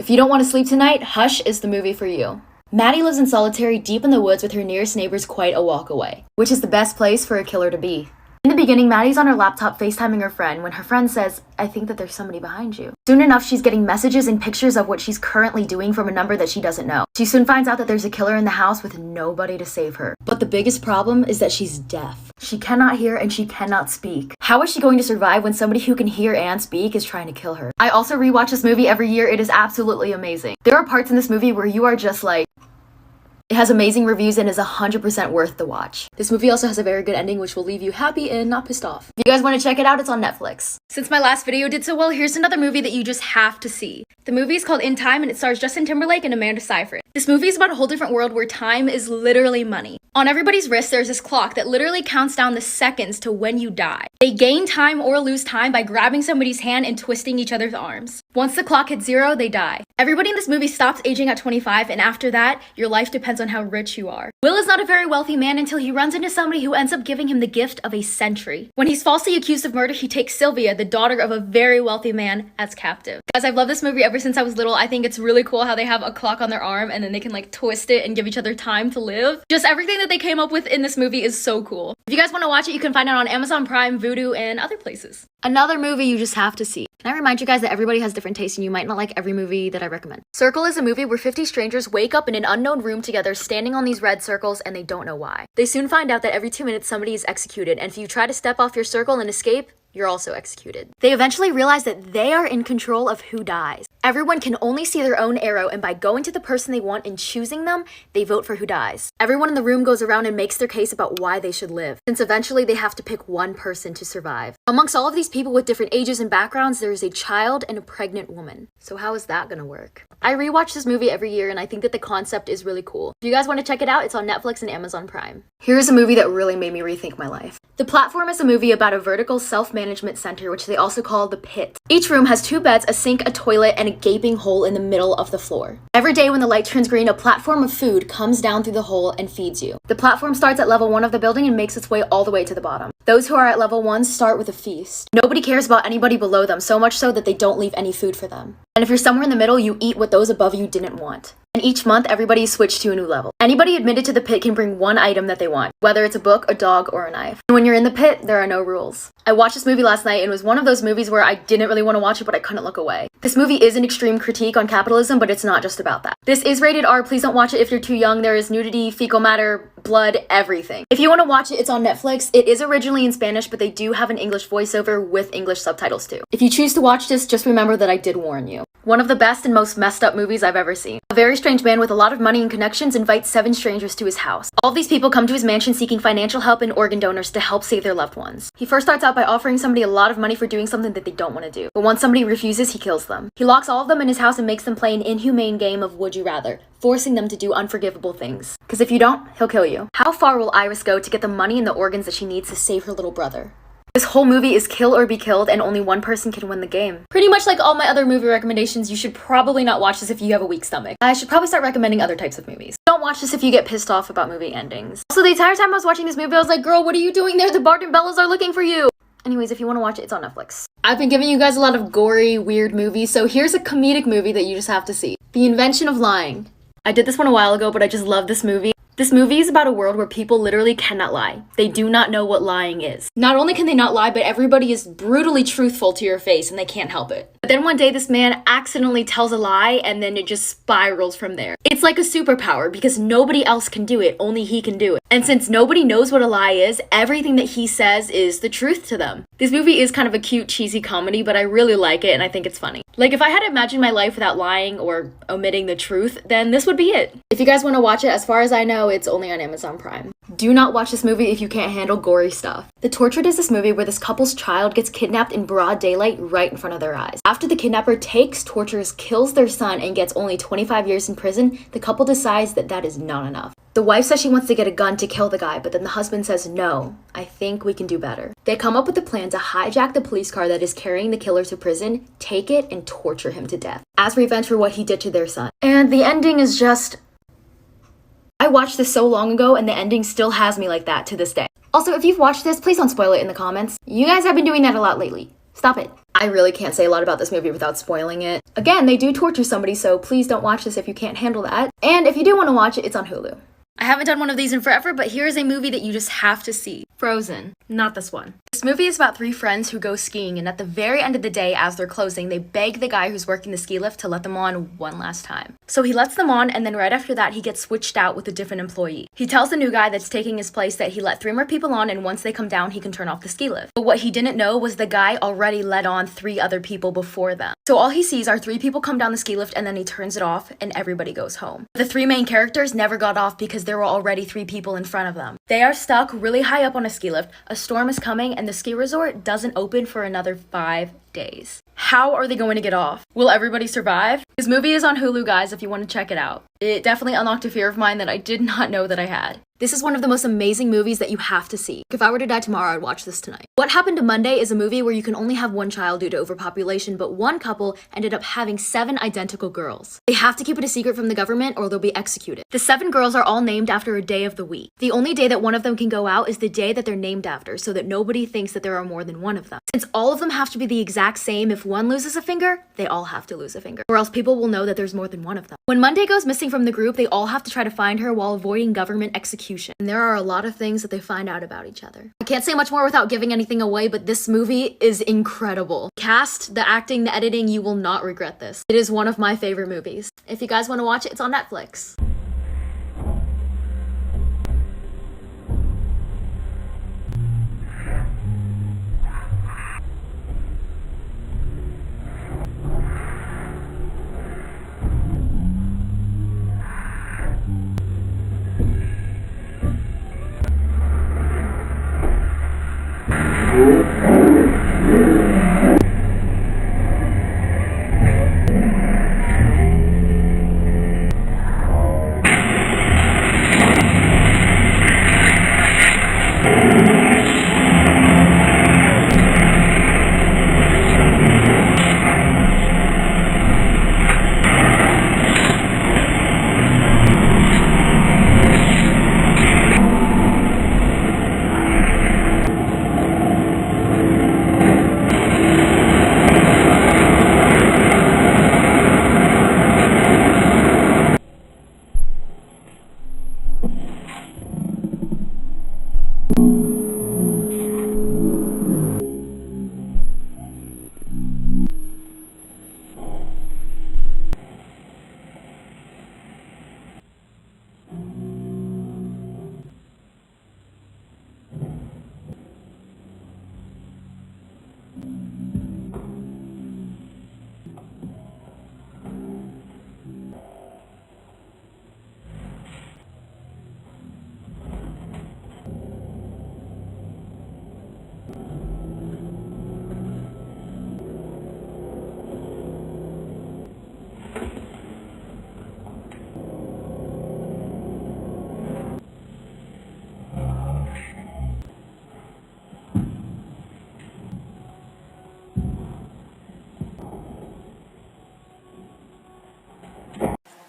If you don't want to sleep tonight, Hush is the movie for you. Maddie lives in solitary deep in the woods with her nearest neighbors quite a walk away, which is the best place for a killer to be. In the beginning, Maddie's on her laptop FaceTiming her friend when her friend says, "I think that there's somebody behind you." Soon enough, she's getting messages and pictures of what she's currently doing from a number that she doesn't know. She soon finds out that there's a killer in the house with nobody to save her. But the biggest problem is that she's deaf. She cannot hear and she cannot speak. How is she going to survive when somebody who can hear and speak is trying to kill her? I also rewatch this movie every year. It is absolutely amazing. There are parts in this movie where you are just like, it has amazing reviews and is 100% worth the watch. This movie also has a very good ending which will leave you happy and not pissed off. If you guys want to check it out, it's on Netflix. Since my last video did so well, here's another movie that you just have to see. The movie is called In Time and it stars Justin Timberlake and Amanda Seyfried. This movie is about a whole different world where time is literally money. On everybody's wrist, there's this clock that literally counts down the seconds to when you die. They gain time or lose time by grabbing somebody's hand and twisting each other's arms. Once the clock hits 0, they die. Everybody in this movie stops aging at 25, and after that, your life depends on how rich you are. Will is not a very wealthy man until he runs into somebody who ends up giving him the gift of a century. When he's falsely accused of murder, he takes Sylvia, the daughter of a very wealthy man, as captive. Guys, I've loved this movie ever since I was little. I think it's really cool how they have a clock on their arm and then they can like twist it and give each other time to live. Just everything that they came up with in this movie is so cool. If you guys want to watch it, you can find it on Amazon Prime, Vudu, and other places. Another movie you just have to see. Can I remind you guys that everybody has different tastes and you might not like every movie that I recommend. Circle is a movie where 50 strangers wake up in an unknown room together standing on these red circles and they don't know why. They soon find out that every 2 minutes somebody is executed, and if you try to step off your circle and escape, you're also executed. They eventually realize that they are in control of who dies. Everyone can only see their own arrow, and by going to the person they want and choosing them, they vote for who dies. Everyone in the room goes around and makes their case about why they should live, since eventually they have to pick one person to survive. Amongst all of these people with different ages and backgrounds, there is a child and a pregnant woman. So how is that gonna work? I rewatch this movie every year and I think that the concept is really cool. If you guys want to check it out, it's on Netflix and Amazon Prime. Here's a movie that really made me rethink my life. The Platform is a movie about a vertical self-management center, which they also call the Pit. Each room has 2 beds, a sink, a toilet, and a gaping hole in the middle of the floor. Every day when the light turns green, a platform of food comes down through the hole and feeds you. The platform starts at level 1 of the building and makes its way all the way to the bottom. Those who are at level 1 start with a feast. Nobody cares about anybody below them, so much so that they don't leave any food for them. And if you're somewhere in the middle, you eat what those above you didn't want. And each month, everybody is switched to a new level. Anybody admitted to the pit can bring one item that they want, whether it's a book, a dog, or a knife. And when you're in the pit, there are no rules. I watched this movie last night and it was one of those movies where I didn't really want to watch it, but I couldn't look away. This movie is an extreme critique on capitalism, but it's not just about that. This is rated R. Please don't watch it if you're too young. There is nudity, fecal matter, blood, everything. If you want to watch it, it's on Netflix. It is originally in Spanish, but they do have an English voiceover with English subtitles too. If you choose to watch this, just remember that I did warn you. One of the best and most messed up movies I've ever seen. A very strange man with a lot of money and connections invites 7 strangers to his house. All of these people come to his mansion seeking financial help and organ donors to help save their loved ones. He first starts out by offering somebody a lot of money for doing something that they don't want to do. But once somebody refuses, he kills them. He locks all of them in his house and makes them play an inhumane game of Would You Rather, forcing them to do unforgivable things. Because if you don't, he'll kill you. How far will Iris go to get the money and the organs that she needs to save her little brother? This whole movie is kill or be killed, and only one person can win the game. Pretty much like all my other movie recommendations, you should probably not watch this if you have a weak stomach. I should probably start recommending other types of movies. Don't watch this if you get pissed off about movie endings. Also, the entire time I was watching this movie, I was like, girl, what are you doing there? The Barton Bellas are looking for you. Anyways, if you want to watch it, it's on Netflix. I've been giving you guys a lot of gory, weird movies, so here's a comedic movie that you just have to see. The Invention of Lying. I did this one a while ago, but I just love this movie. This movie is about a world where people literally cannot lie. They do not know what lying is. Not only can they not lie, but everybody is brutally truthful to your face and they can't help it. But then one day this man accidentally tells a lie and then it just spirals from there. It's like a superpower because nobody else can do it, only he can do it. And since nobody knows what a lie is, everything that he says is the truth to them. This movie is kind of a cute, cheesy comedy, but I really like it and I think it's funny. Like if I had to imagine my life without lying or omitting the truth, then this would be it. If you guys want to watch it, as far as I know, it's only on Amazon Prime. Do not watch this movie if you can't handle gory stuff. The Tortured is this movie where this couple's child gets kidnapped in broad daylight right in front of their eyes. After the kidnapper takes, tortures, kills their son, and gets only 25 years in prison, the couple decides that that is not enough. The wife says she wants to get a gun to kill the guy, but then the husband says, no, I think we can do better. They come up with a plan to hijack the police car that is carrying the killer to prison, take it, and torture him to death, as revenge for what he did to their son. And the ending is just... I watched this so long ago and the ending still has me like that to this day. Also, if you've watched this, please don't spoil it in the comments. You guys have been doing that a lot lately. Stop it. I really can't say a lot about this movie without spoiling it. Again, they do torture somebody, so please don't watch this if you can't handle that. And if you do want to watch it, it's on Hulu. I haven't done one of these in forever, but here's a movie that you just have to see. Frozen. Not this one. This movie is about 3 friends who go skiing, and at the very end of the day, as they're closing, they beg the guy who's working the ski lift to let them on one last time. So he lets them on, and then right after that, he gets switched out with a different employee. He tells the new guy that's taking his place that he let 3 more people on, and once they come down, he can turn off the ski lift. But what he didn't know was the guy already let on 3 other people before them. So all he sees are 3 people come down the ski lift, and then he turns it off, and everybody goes home. The 3 main characters never got off because there were already 3 people in front of them. They are stuck really high up on a ski lift, a storm is coming, and the ski resort doesn't open for another 5 days. How are they going to get off? Will everybody survive? This movie is on Hulu, guys, if you want to check it out. It definitely unlocked a fear of mine that I did not know that I had. This is one of the most amazing movies that you have to see. If I were to die tomorrow, I'd watch this tonight. What Happened to Monday is a movie where you can only have 1 child due to overpopulation, but one couple ended up having 7 identical girls. They have to keep it a secret from the government or they'll be executed. The 7 girls are all named after a day of the week. The only day that one of them can go out is the day that they're named after, so that nobody thinks that there are more than one of them. Since all of them have to be the exact same, if one loses a finger, they all have to lose a finger, or else people will know that there's more than one of them. When Monday goes missing from the group, they all have to try to find her while avoiding government execution. And there are a lot of things that they find out about each other. I can't say much more without giving anything away, but this movie is incredible. Cast, the acting, the editing, you will not regret this. It is one of my favorite movies. If you guys want to watch it, it's on Netflix.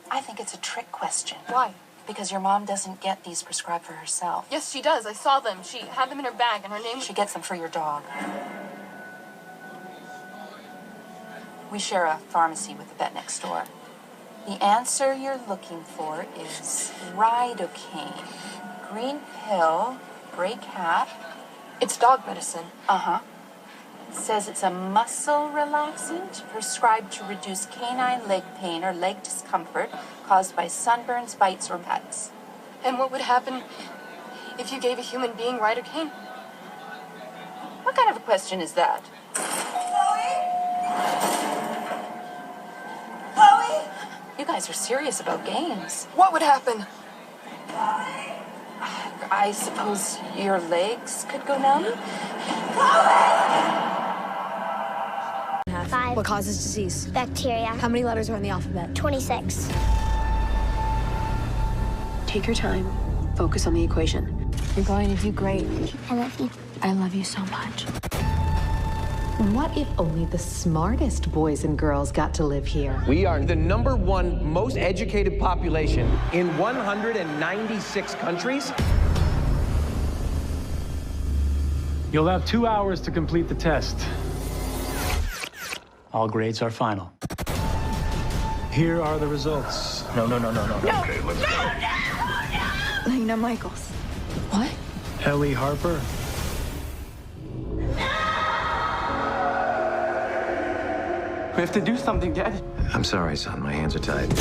I think it's a trick question. Why? Because your mom doesn't get these prescribed for herself. Yes, she does. I saw them. She had them in her bag, and her name... She gets them for your dog. We share a pharmacy with the vet next door. The answer you're looking for is lidocaine. Green pill, gray cap. It's dog medicine. Uh-huh. It says it's a muscle relaxant prescribed to reduce canine leg pain or leg discomfort caused by sunburns, bites, or pets. And what would happen if you gave a human being lidocaine? What kind of a question is that? Chloe? You guys are serious about games. What would happen? I suppose your legs could go numb? 5. What causes disease? Bacteria. How many letters are in the alphabet? 26. Take your time. Focus on the equation. You're going to do great. I love you. I love you so much. What if only the smartest boys and girls got to live here? We are the #1 most educated population in 196 countries. You'll have 2 hours to complete the test. All grades are final. Here are the results. No. Okay, let's go. Lena Michaels. What? Ellie Harper. We have to do something, Dad. I'm sorry, son. My hands are tied.